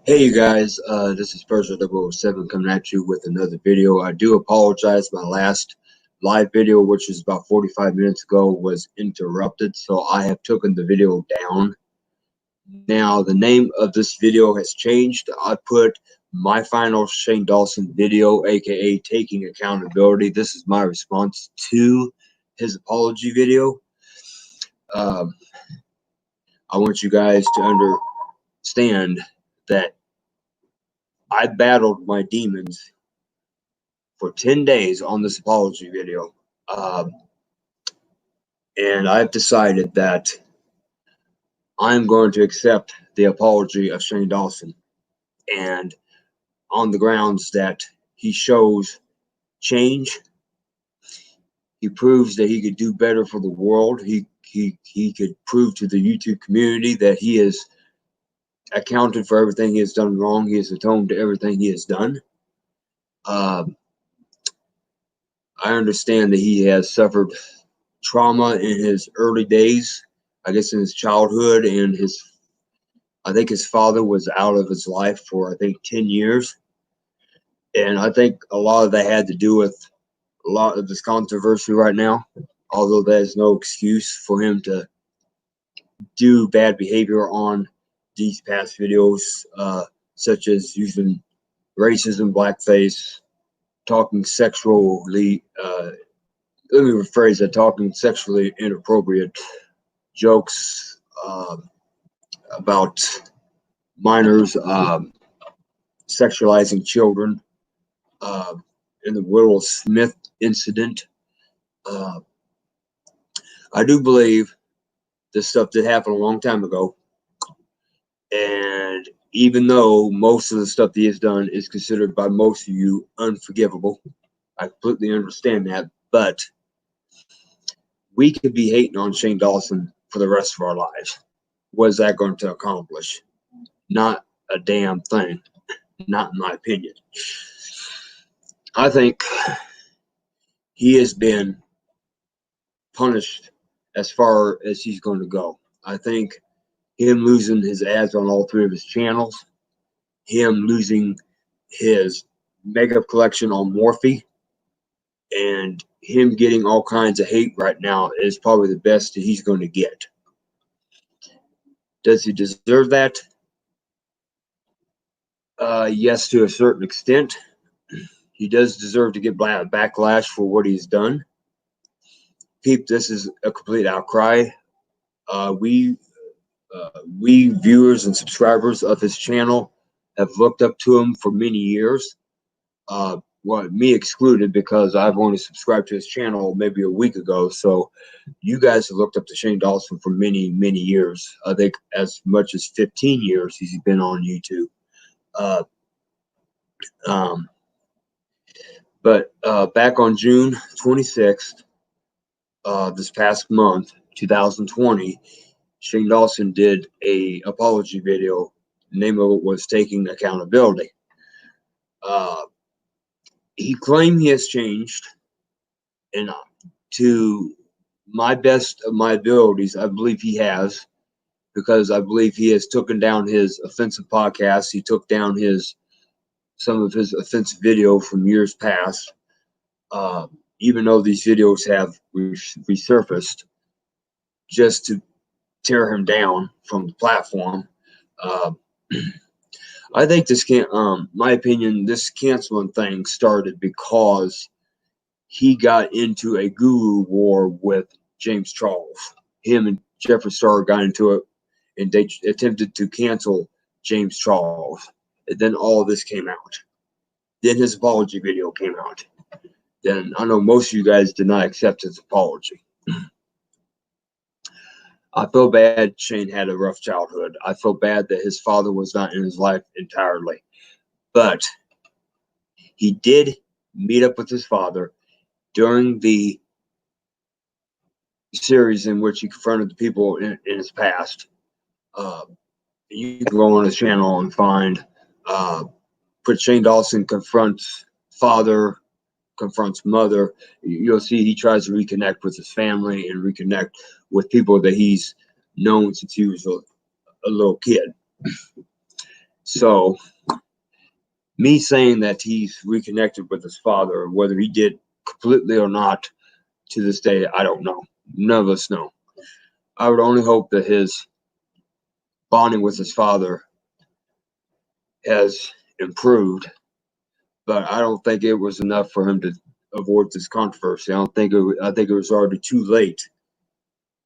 Hey you guys, this is Person007 coming at you with another video. I do apologize. My last live video, which is about 45 minutes ago, was interrupted, so I have taken the video down. Now, the name of this video has changed. I put my final Shane Dawson video, aka Taking Accountability. This is my response to his apology video. Um, I want you guys to understand that I battled my demons for 10 days on this apology video. And I've decided that I'm going to accept the apology of Shane Dawson. And on the grounds that he shows change, he proves that he could do better for the world. He could prove to the YouTube community that he has accounted for everything he has done wrong. He has atoned to everything he has done. I understand that he has suffered trauma in his early days, I guess in his childhood, and I think his father was out of his life for 10 years. And I think a lot of that had to do with a lot of this controversy right now, although there's no excuse for him to do bad behavior on these past videos, such as using racism, blackface, talking sexually, let me rephrase that, talking sexually inappropriate jokes about minors, sexualizing children, in the Will Smith incident. I do believe this stuff did happen a long time ago, and even though most of the stuff he has done is considered by most of you unforgivable, I completely understand that, but we could be hating on Shane Dawson for the rest of our lives. What is that going to accomplish? Not a damn thing. Not in my opinion. I think he has been punished as far as he's going to go. I think him losing his ads on all three of his channels, him losing his makeup collection on Morphe, and him getting all kinds of hate right now is probably the best that he's going to get. Does he deserve that? Yes, to a certain extent. He does deserve to get backlash for what he's done. This is a complete outcry. We viewers and subscribers of his channel have looked up to him for many years. Well, me excluded, because I've only subscribed to his channel maybe a week ago. So you guys have looked up to Shane Dawson for many, many years. I think as much as 15 years he's been on YouTube. But back on June 26th, this past month, 2020, Shane Dawson did a apology video. The name of it was Taking Accountability. He claimed he has changed, and to my best of my abilities, I believe he has, because I believe he has taken down his offensive podcasts. He took down some of his offensive video from years past, even though these videos have resurfaced just to tear him down from the platform. I think this my opinion, this canceling thing started because he got into a guru war with James Charles. Him and Jeffree Star got into it, and they attempted to cancel James Charles. And then all of this came out. Then his apology video came out. Then I know most of you guys did not accept his apology. I feel bad Shane had a rough childhood. I feel bad that his father was not in his life entirely. But he did meet up with his father during the series in which he confronted the people in his past. You can go on his channel and find, put Shane Dawson confronts father, confronts mother. You'll see he tries to reconnect with his family and reconnect with people that he's known since he was a little kid. So me saying that he's reconnected with his father, whether he did completely or not, to this day, I don't know. None of us know. I would only hope that his bonding with his father has improved, but I don't think it was enough for him to avoid this controversy. I think it was already too late,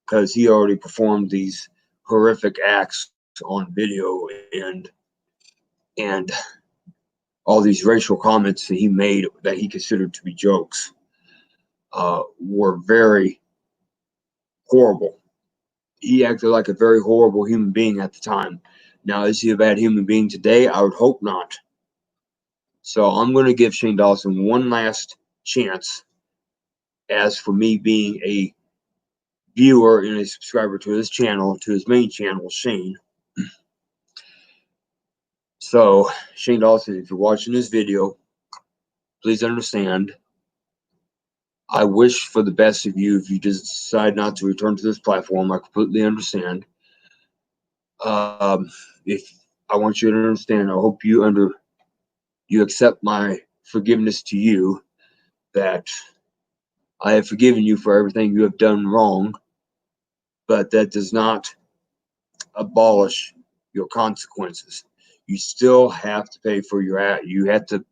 because he already performed these horrific acts on video, and all these racial comments that he made that he considered to be jokes were very horrible. He acted like a very horrible human being at the time. Now, is he a bad human being today? I would hope not. So I'm going to give Shane Dawson one last chance. As for me being a viewer and a subscriber to his channel, to his main channel, Shane. So, Shane Dawson, if you're watching this video, please understand, I wish for the best of you. If you just decide not to return to this platform, I completely understand. If I want you to understand, I hope you accept my forgiveness to you, that I have forgiven you for everything you have done wrong, but that does not abolish your consequences. You still have to pay for your act. You have to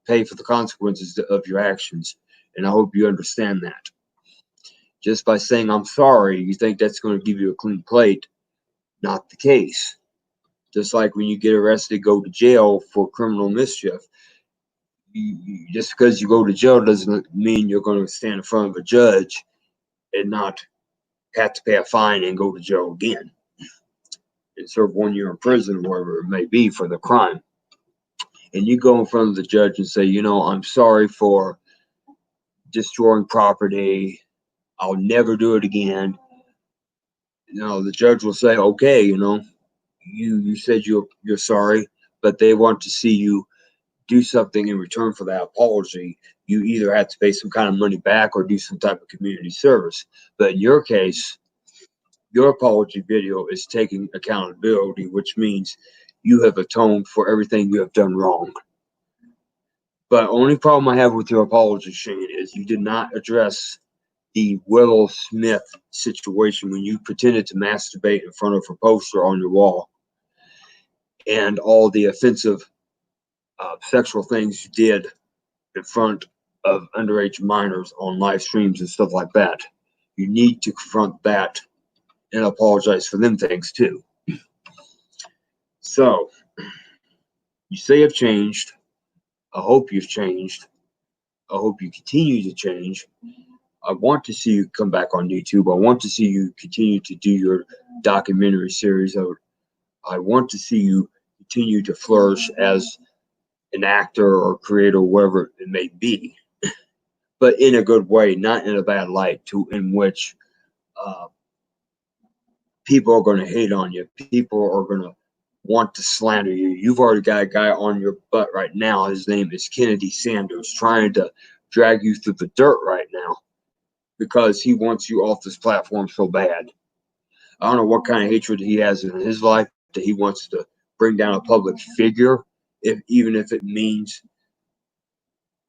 pay for the consequences of your actions, and I hope you understand that. Just by saying I'm sorry, you think that's going to give you a clean plate. Not the case. Just like when you get arrested, go to jail for criminal mischief. Just because you go to jail doesn't mean you're going to stand in front of a judge and not have to pay a fine and go to jail again and serve 1 year in prison or whatever it may be for the crime. And you go in front of the judge and say, I'm sorry for destroying property. I'll never do it again. The judge will say, okay, you said you're sorry, but they want to see you do something in return for that apology. You either have to pay some kind of money back or do some type of community service. But in your case, your apology video is taking accountability, which means you have atoned for everything you have done wrong. But only problem I have with your apology, Shane, is you did not address the Willow Smith situation when you pretended to masturbate in front of her poster on your wall, and all the offensive sexual things you did in front of underage minors on live streams and stuff like that. You need to confront that and apologize for them things too. So, you say you've changed. I hope you've changed. I hope you continue to change. I want to see you come back on YouTube. I want to see you continue to do your documentary series. I want to see you continue to flourish as an actor or creator, whatever it may be, but in a good way, not in a bad light, in which people are going to hate on you. People are going to want to slander you. You've already got a guy on your butt right now. His name is Kennedy Sanders, trying to drag you through the dirt right now because he wants you off this platform so bad. I don't know what kind of hatred he has in his life that he wants to bring down a public figure, even if it means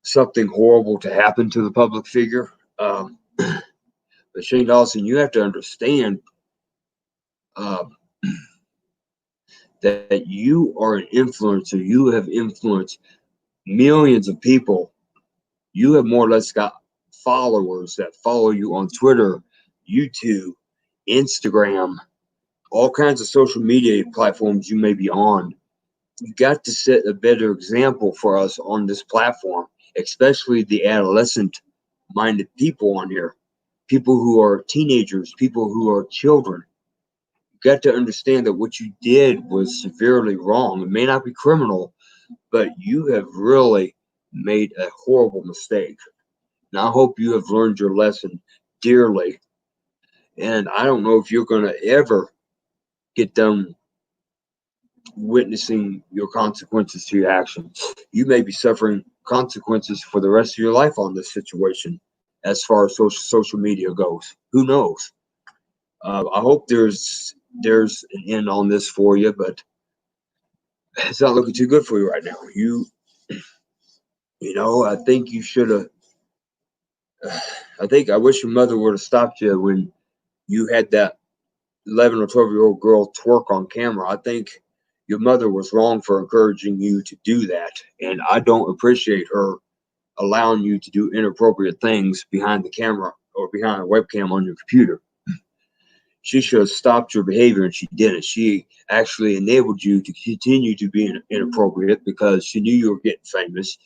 something horrible to happen to the public figure. But Shane Dawson, you have to understand that you are an influencer. You have influenced millions of people. You have more or less got followers that follow you on Twitter, YouTube, Instagram, all kinds of social media platforms you may be on. You got to set a better example for us on this platform, especially the adolescent-minded people on here, people who are teenagers, people who are children. You got to understand that what you did was severely wrong. It may not be criminal, but you have really made a horrible mistake. And I hope you have learned your lesson dearly. And I don't know if you're going to ever get done witnessing your consequences to your actions. You may be suffering consequences for the rest of your life on this situation as far as social media goes. Who knows? I hope there's an end on this for you, but it's not looking too good for you right now. You know, I think you should have. I wish your mother would have stopped you when you had that 11 or 12-year-old girl twerk on camera. I think your mother was wrong for encouraging you to do that, and I don't appreciate her allowing you to do inappropriate things behind the camera or behind a webcam on your computer. She should have stopped your behavior, and she didn't. She actually enabled you to continue to be inappropriate because she knew you were getting famous.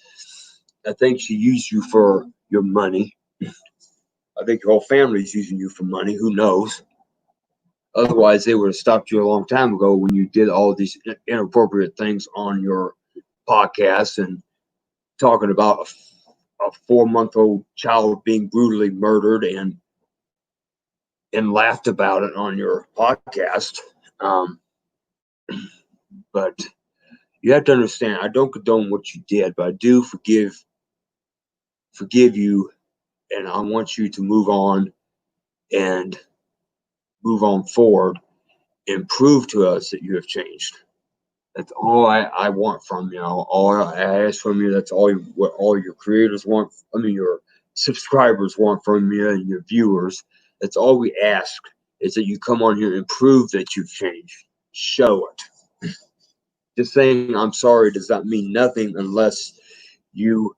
I think she used you for your money. I think your whole family's using you for money. Who knows? Otherwise, they would have stopped you a long time ago when you did all of these inappropriate things on your podcast and talking about a 4-month-old child being brutally murdered and laughed about it on your podcast. Um, but you have to understand, I don't condone what you did, but I do forgive you, and I want you to and move on forward and prove to us that you have changed. That's all I want from you. All I ask from you. That's what all your creators want. I mean, your subscribers want from you and your viewers. That's all we ask is that you come on here and prove that you've changed. Show it. Just saying I'm sorry does not mean nothing unless you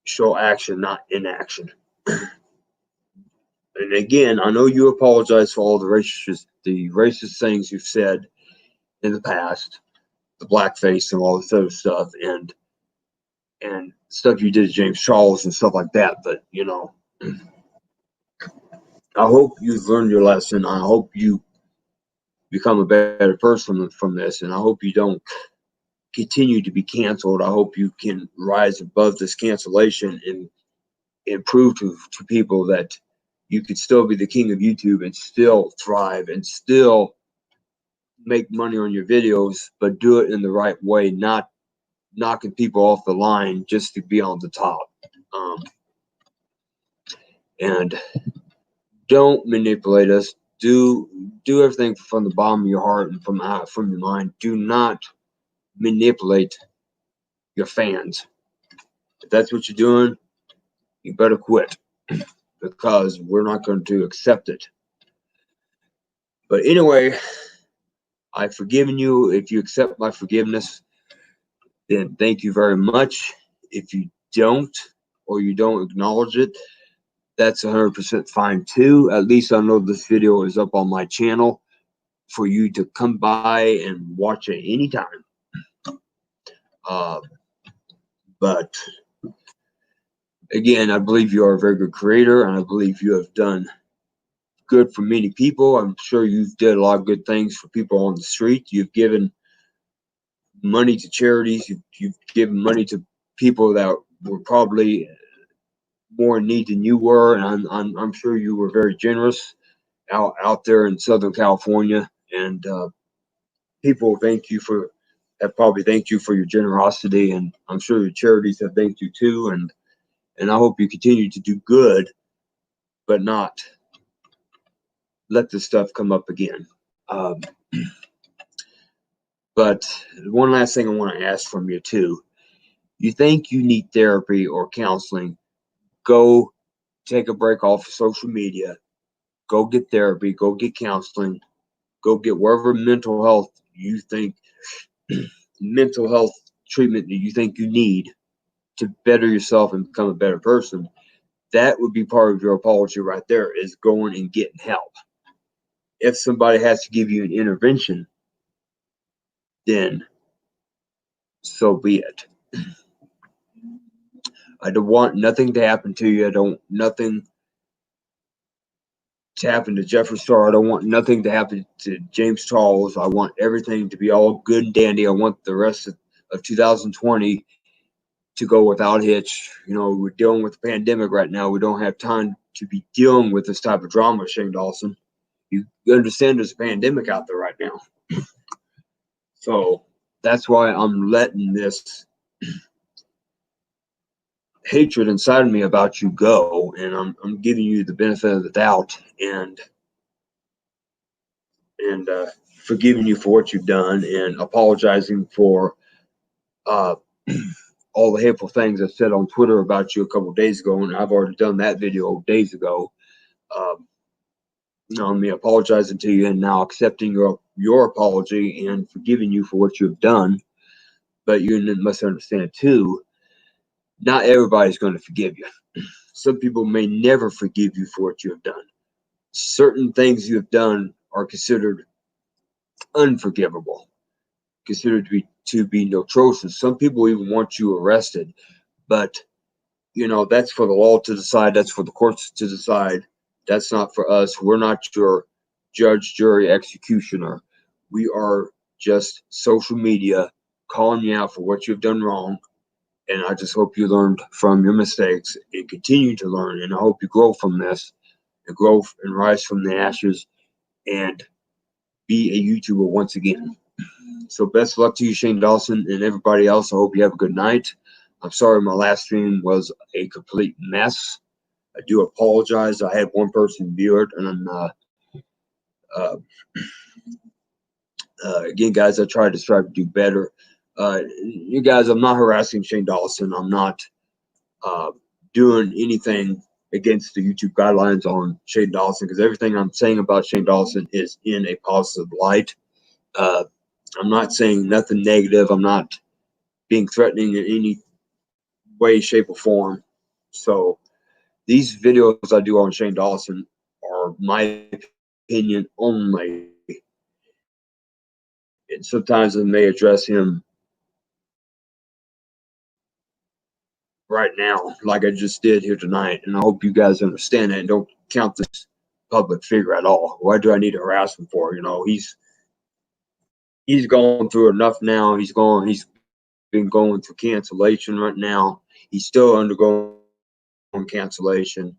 show action, not inaction. And again, I know you apologize for all the racist things you've said in the past, the blackface and all this other stuff, and stuff you did to James Charles and stuff like that. But you know, I hope you've learned your lesson. I hope you become a better person from this, and I hope you don't continue to be canceled. I hope you can rise above this cancellation and prove to people that you could still be the king of YouTube and still thrive and still make money on your videos, but do it in the right way, not knocking people off the line just to be on the top. And don't manipulate us. Do everything from the bottom of your heart and from your mind. Do not manipulate your fans. If that's what you're doing, you better quit because we're not going to accept it. But anyway, I've forgiven you. If you accept my forgiveness, then thank you very much. If you don't, or you don't acknowledge it, that's 100% fine too. At least I know this video is up on my channel for you to come by and watch it anytime. But again, I believe you are a very good creator, and I believe you have done good for many people. I'm sure you've did a lot of good things for people on the street. You've given money to charities. You've given money to people that were probably more in need than you were, and I'm sure you were very generous out there in Southern California. And people have probably thanked you for your generosity, and I'm sure your charities have thanked you too. And I hope you continue to do good, but not let this stuff come up again. But one last thing I want to ask from you too. You think you need therapy or counseling, go take a break off of social media, go get therapy, go get counseling, go get whatever mental health treatment that you think you need to better yourself and become a better person. That would be part of your apology right there, is going and getting help. If somebody has to give you an intervention, then so be it. I don't want nothing to happen to you. I don't nothing to happen to Jeffree Star. I don't want nothing to happen to James Charles. I want everything to be all good and dandy. I want the rest of 2020 to go without hitch. You know, we're dealing with the pandemic right now. We don't have time to be dealing with this type of drama, Shane Dawson. You understand there's a pandemic out there right now. So that's why I'm letting this hatred inside of me about you go, and I'm giving you the benefit of the doubt, and forgiving you for what you've done and apologizing for uh, all the hateful things I said on Twitter about you a couple of days ago, and I've already done that video days ago. On me apologizing to you and now accepting your apology and forgiving you for what you have done. But you must understand too, not everybody's going to forgive you. Some people may never forgive you for what you have done. Certain things you have done are considered unforgivable, considered to be atrocious. Some people even want you arrested, but that's for the law to decide. That's for the courts to decide. That's not for us. We're not your judge, jury, executioner. We are just social media calling you out for what you've done wrong. And I just hope you learned from your mistakes and continue to learn. And I hope you grow from this and grow and rise from the ashes and be a YouTuber once again. So best of luck to you, Shane Dawson, and everybody else. I hope you have a good night. I'm sorry my last stream was a complete mess. I do apologize. I had one person view it, and again, guys, I tried to strive to do better. You guys, I'm not harassing Shane Dawson. I'm not doing anything against the YouTube guidelines on Shane Dawson, because everything I'm saying about Shane Dawson is in a positive light. I'm not saying nothing negative. I'm not being threatening in any way, shape, or form. So these videos I do on Shane Dawson are my opinion only. And sometimes I may address him right now, like I just did here tonight. And I hope you guys understand that and don't count this public figure at all. Why do I need to harass him for? He's going through enough now. He's been going through cancellation right now. He's still undergoing cancellation.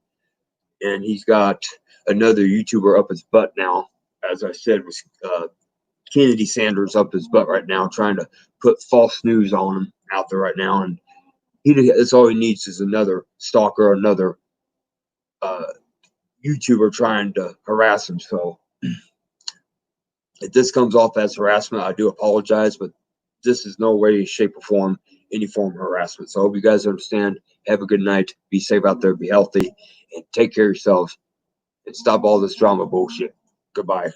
And he's got another YouTuber up his butt now, as I said, was Kennedy Sanders up his butt right now, trying to put false news on him out there right now. And that's all he needs is another stalker, another YouTuber trying to harass him. So if this comes off as harassment, I do apologize, but this is no way, shape, or form any form of harassment. So I hope you guys understand. Have a good night. Be safe out there. Be healthy. And take care of yourselves. And stop all this drama bullshit. Goodbye.